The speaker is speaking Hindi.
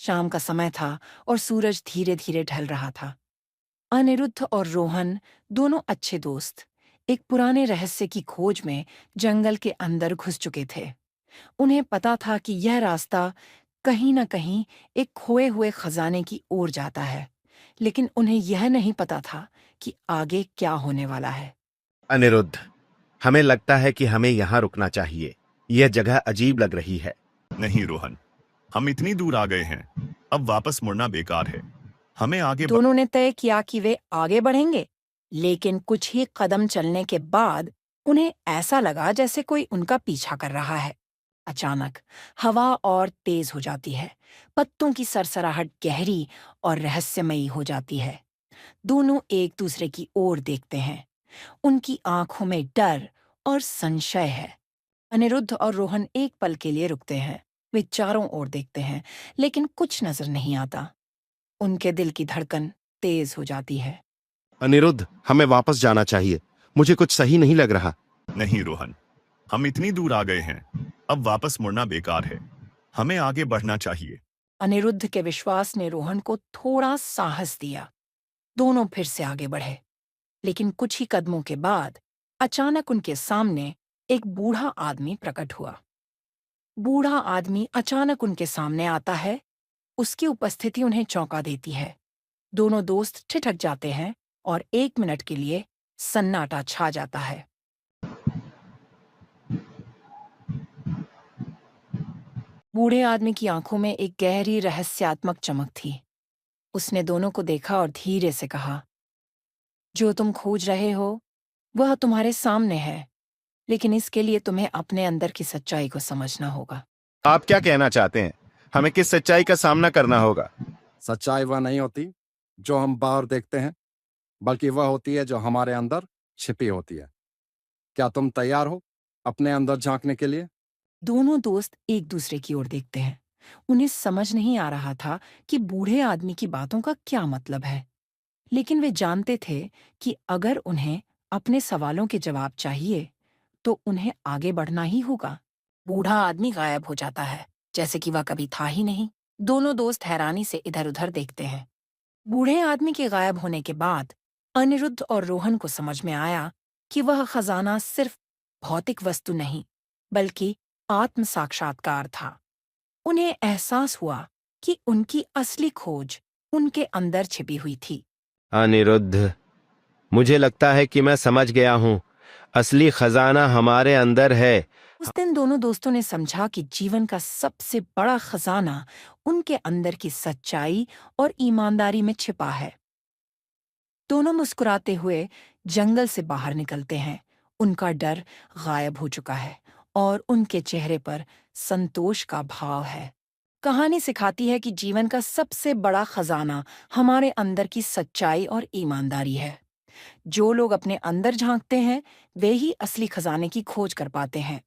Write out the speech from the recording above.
शाम का समय था और सूरज धीरे धीरे ढल रहा था। अनिरुद्ध और रोहन, दोनों अच्छे दोस्त, एक पुराने रहस्य की खोज में जंगल के अंदर घुस चुके थे। उन्हें पता था कि यह रास्ता कहीं न कहीं एक खोए हुए खजाने की ओर जाता है, लेकिन उन्हें यह नहीं पता था कि आगे क्या होने वाला है। अनिरुद्ध, हमें लगता है कि हमें यहाँ रुकना चाहिए। यह जगह अजीब लग रही है। नहीं रोहन, हम इतनी दूर आ गए हैं, अब वापस मुड़ना बेकार है। हमें आगे दोनों ने तय किया कि वे आगे बढ़ेंगे, लेकिन कुछ ही कदम चलने के बाद उन्हें ऐसा लगा जैसे कोई उनका पीछा कर रहा है। अचानक हवा और तेज हो जाती है, पत्तों की सरसराहट गहरी और रहस्यमयी हो जाती है। दोनों एक दूसरे की ओर देखते हैं। उनकी आंखों में डर और संशय है। अनिरुद्ध और रोहन एक पल के लिए रुकते हैं। वे चारों ओर देखते हैं, लेकिन कुछ नजर नहीं आता। उनके दिल की धड़कन तेज हो जाती है। अनिरुद्ध, हमें वापस जाना चाहिए। मुझे कुछ सही नहीं लग रहा। नहीं रोहन, हम इतनी दूर आ गए हैं, अब वापस मुड़ना बेकार है। हमें आगे बढ़ना चाहिए। अनिरुद्ध के विश्वास ने रोहन को थोड़ा साहस दिया। दोनों फिर से आगे बढ़े, लेकिन कुछ ही कदमों के बाद अचानक उनके सामने एक बूढ़ा आदमी प्रकट हुआ। बूढ़ा आदमी अचानक उनके सामने आता है। उसकी उपस्थिति उन्हें चौंका देती है। दोनों दोस्त ठिठक जाते हैं और 1 मिनट के लिए सन्नाटा छा जाता है। बूढ़े आदमी की आंखों में एक गहरी रहस्यात्मक चमक थी। उसने दोनों को देखा और धीरे से कहा, जो तुम खोज रहे हो वह तुम्हारे सामने है, लेकिन इसके लिए तुम्हें अपने अंदर की सच्चाई को समझना होगा। आप क्या कहना चाहते हैं? हमें किस सच्चाई का सामना करना होगा? सच्चाई वह नहीं होती जो हम बाहर देखते हैं, बल्कि वह होती है जो हमारे अंदर छिपी होती है। क्या तुम तैयार हो अपने अंदर झांकने के लिए? दोनों दोस्त एक दूसरे की ओर देखते हैं। उन्हें समझ नहीं आ रहा था कि बूढ़े आदमी की बातों का क्या मतलब है, लेकिन वे जानते थे कि अगर उन्हें अपने सवालों के जवाब चाहिए, तो उन्हें आगे बढ़ना ही होगा। बूढ़ा आदमी गायब हो जाता है, जैसे कि वह कभी था ही नहीं। दोनों दोस्त हैरानी से इधर-उधर देखते हैं। बूढ़े आदमी के गायब होने के बाद अनिरुद्ध और रोहन को समझ में आया कि वह खजाना सिर्फ भौतिक वस्तु नहीं, बल्कि आत्म साक्षात्कार था। उन्हें एहसास हुआ कि उनकी असली खोज उनके अंदर छिपी हुई थी। अनिरुद्ध, मुझे लगता है कि मैं समझ गया हूँ। असली खजाना हमारे अंदर है। उस दिन दोनों दोस्तों ने समझा कि जीवन का सबसे बड़ा खजाना उनके अंदर की सच्चाई और ईमानदारी में छिपा है। दोनों मुस्कुराते हुए जंगल से बाहर निकलते हैं। उनका डर गायब हो चुका है और उनके चेहरे पर संतोष का भाव है। कहानी सिखाती है कि जीवन का सबसे बड़ा खजाना हमारे अंदर की सच्चाई और ईमानदारी है। जो लोग अपने अंदर झांकते हैं, वे ही असली खजाने की खोज कर पाते हैं।